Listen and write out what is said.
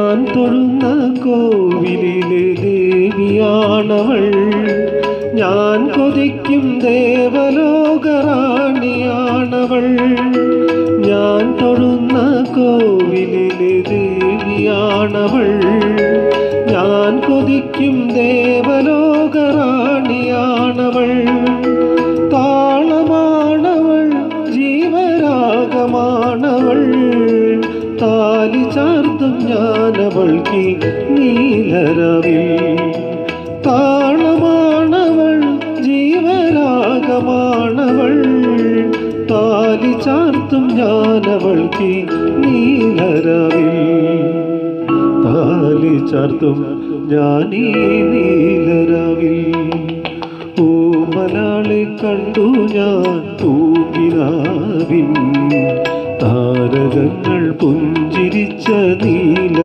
ഞാൻ തൊഴുന്ന കോവിലിലെ ദേവിയാണവൾ, ഞാൻ കൊതിക്കും ദേവലോകറാണിയാണവൾ. ഞാൻ തൊഴുന്ന കോവിലിലെ ദേവിയാണവൾ, ഞാൻ കൊതിക്കും ദേവലോകറാണിയാണവൾ. താളമാണവൾ, ജീവരാഗമാണവൾ, താലി ചാർത്തും ഞാനവൾക്ക് നീലരവിൽ. താളമാണവൾ, ജീവരാഗമാണവൾ, താലി ചാർത്തും ഞാനവൾക്ക് നീലരവിൽ. താലി ചാർത്തും ഞാനീ നീലരവിൽ. ഓമലാളെ കണ്ടു ഞാൻ തൂങ്ങിനാവിൻ